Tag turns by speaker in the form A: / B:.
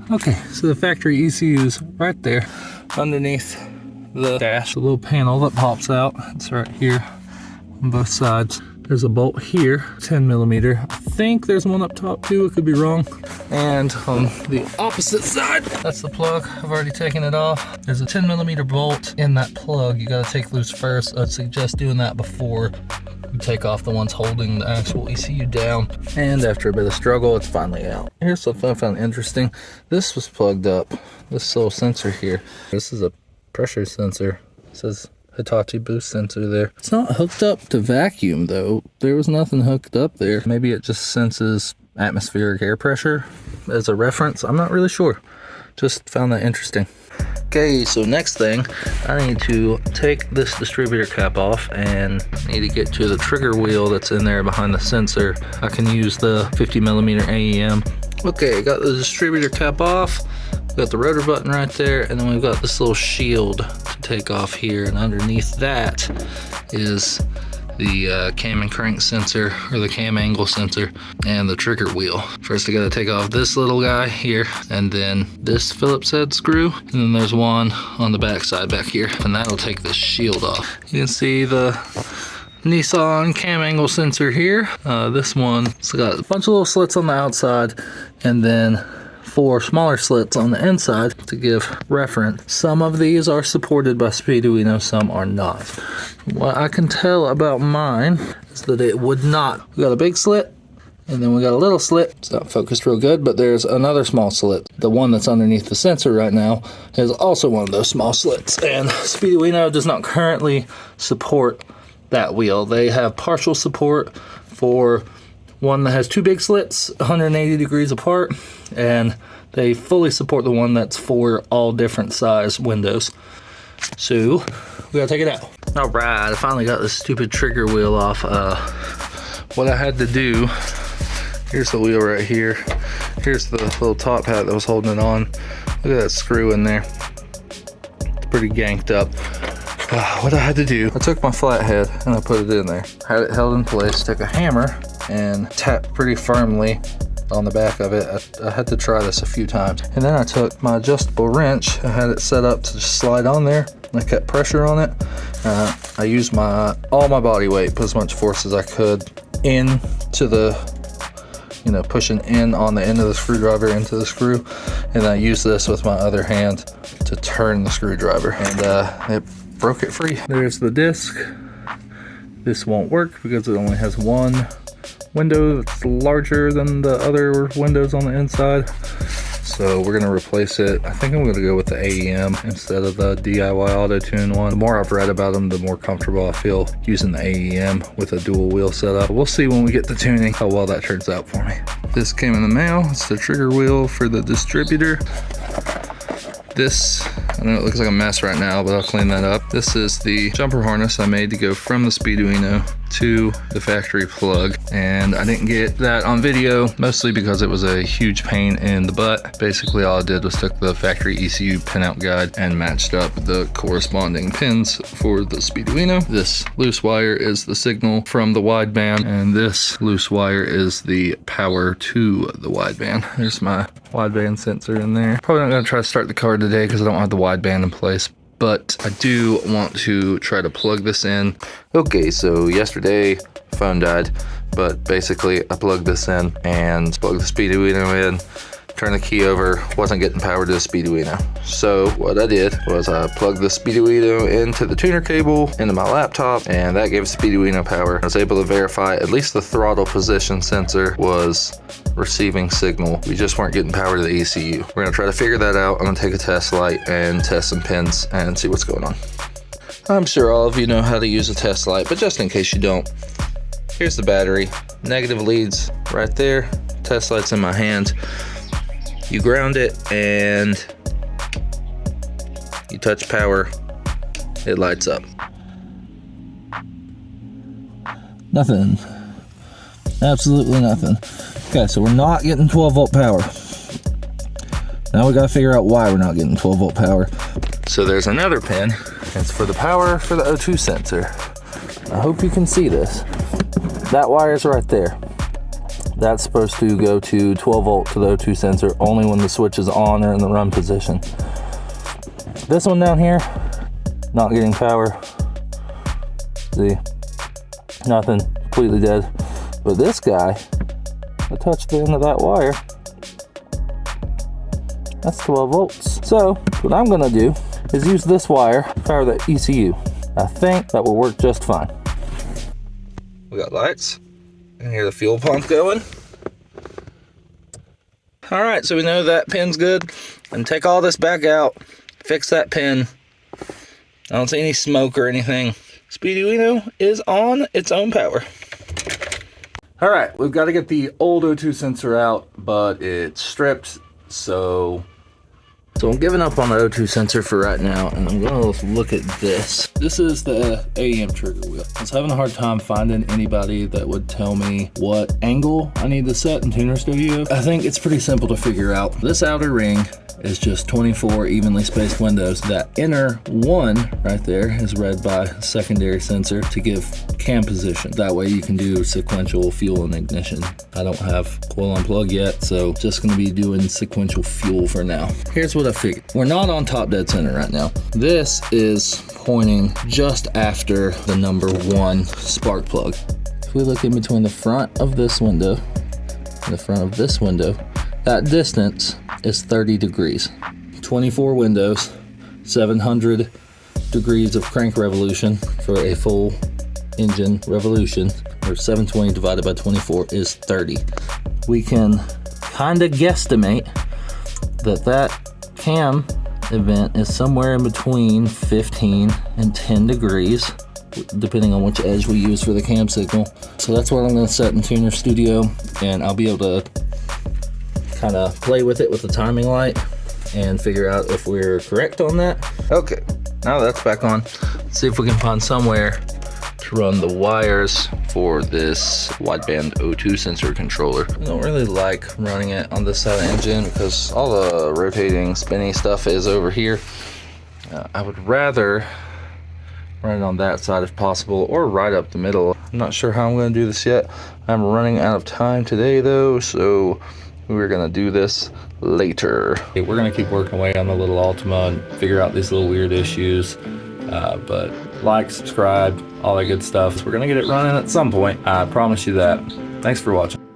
A: Okay, so the factory ECU is right there underneath the dash. The little panel that pops out, it's right here on both sides. There's a bolt here, 10 millimeter. I think there's one up top too, it could be wrong. And on the opposite side, that's the plug. I've already taken it off. There's a 10 millimeter bolt in that plug. You gotta take loose first. I'd suggest doing that before you take off the ones holding the actual ECU down. And after a bit of struggle, it's finally out. Here's something I found interesting. This was plugged up, this little sensor here. This is a pressure sensor. It says Hitachi boost sensor there. It's not hooked up to vacuum though. There was nothing hooked up there. Maybe it just senses atmospheric air pressure as a reference. I'm not really sure. Just found that interesting. Okay, so next thing, I need to take this distributor cap off and need to get to the trigger wheel that's in there behind the sensor. I can use the 50 millimeter AEM. Okay, got the distributor cap off. Got the rotor button right there, and then we've got this little shield to take off here, and underneath that is the cam and crank sensor, or the cam angle sensor, and the trigger wheel. First I gotta take off this little guy here, and then this Phillips head screw, and then there's one on the back side back here, and that'll take this shield off. You can see the Nissan cam angle sensor here. This one's got a bunch of little slits on the outside, and then 4 smaller slits on the inside to give reference. Some of these are supported by Speeduino, some are not. What I can tell about mine is that it would not. We got a big slit, and then we got a little slit. It's not focused real good, but there's another small slit. The one that's underneath the sensor right now is also one of those small slits, and Speeduino does not currently support that wheel. They have partial support for one that has 2 big slits 180 degrees apart, and they fully support the one that's for all different size windows. So we gotta take it out. All right, I finally got this stupid trigger wheel off. What I had to do, here's the wheel right here. Here's the little top hat that was holding it on. Look at that screw in there. It's pretty ganked up. What I had to do, I took my flathead and I put it in there. Had it held in place, took a hammer and tapped pretty firmly on the back of it. I had to try this a few times. And then I took my adjustable wrench, I had it set up to just slide on there. I kept pressure on it. I used all my body weight, put as much force as I could into the, pushing in on the end of the screwdriver into the screw. And I used this with my other hand to turn the screwdriver, and it broke it free. There's the disc. This won't work because it only has one window that's larger than the other windows on the inside. So we're gonna replace it. I think I'm gonna go with the AEM instead of the DIY Auto Tune one. The more I've read about them, the more comfortable I feel using the AEM with a dual wheel setup. We'll see when we get to tuning how well that turns out for me. This came in the mail. It's the trigger wheel for the distributor. This, I know it looks like a mess right now, but I'll clean that up. This is the jumper harness I made to go from the Speeduino to the factory plug, and I didn't get that on video, mostly because it was a huge pain in the butt. Basically all I did was took the factory ECU pinout guide and matched up the corresponding pins for the Speeduino. This loose wire is the signal from the wideband, and this loose wire is the power to the wideband. There's my wideband sensor in there. Probably not gonna try to start the car today because I don't have the wideband in place, but I do want to try to plug this in. Okay, so yesterday phone died, but basically I plugged this in and plugged the Speeduino in, turned the key over, wasn't getting power to the Speeduino. So what I did was I plugged the Speeduino into the tuner cable into my laptop, and that gave Speeduino power. I was able to verify at least the throttle position sensor was receiving signal. We just weren't getting power to the ECU. We're gonna try to figure that out. I'm gonna take a test light and test some pins and see what's going on. I'm sure all of you know how to use a test light, but just in case you don't, here's the battery. Negative leads right there. Test light's in my hand. You ground it and you touch power, it lights up. Nothing. Absolutely nothing. Okay, so we're not getting 12 volt power. Now we gotta figure out why we're not getting 12 volt power. So there's another pin. It's for the power for the O2 sensor. I hope you can see this. That wire's right there. That's supposed to go to 12 volt to the O2 sensor only when the switch is on or in the run position. This one down here, not getting power. See, nothing, completely dead. But this guy, I touched the end of that wire. That's 12 volts. So what I'm gonna do is use this wire to power the ECU. I think that will work just fine. We got lights. You can hear the fuel pump going. All right, so we know that pin's good. And take all this back out, fix that pin. I don't see any smoke or anything. Speeduino is on its own power. All right, we've got to get the old O2 sensor out, but it's stripped, so I'm giving up on the O2 sensor for right now, and I'm gonna look at this. This is the AEM trigger wheel. I was having a hard time finding anybody that would tell me what angle I need to set in Tuner Studio. I think it's pretty simple to figure out. This outer ring is just 24 evenly spaced windows. That inner one right there is read by a secondary sensor to give cam position. That way you can do sequential fuel and ignition. I don't have coil on plug yet, so just gonna be doing sequential fuel for now. Here's what I figured. We're not on top dead center right now. This is pointing just after the number 1 spark plug. If we look in between the front of this window and the front of this window, that distance is 30 degrees. 24 windows, 700 degrees of crank revolution for a full engine revolution, or 720 divided by 24 is 30. We can kind of guesstimate that cam event is somewhere in between 15 and 10 degrees, depending on which edge we use for the cam signal. So that's what I'm going to set in Tuner Studio, and I'll be able to kind of play with it with the timing light and figure out if we're correct on that. Okay, now that's back on. Let's see if we can find somewhere to run the wires for this wideband O2 sensor controller. I don't really like running it on this side of the engine because all the rotating, spinny stuff is over here. I would rather run it on that side if possible, or right up the middle. I'm not sure how I'm going to do this yet. I'm running out of time today though, so we're gonna do this later. Okay, we're gonna keep working away on the little Altima and figure out these little weird issues. But like, subscribe, all that good stuff. We're gonna get it running at some point. I promise you that. Thanks for watching.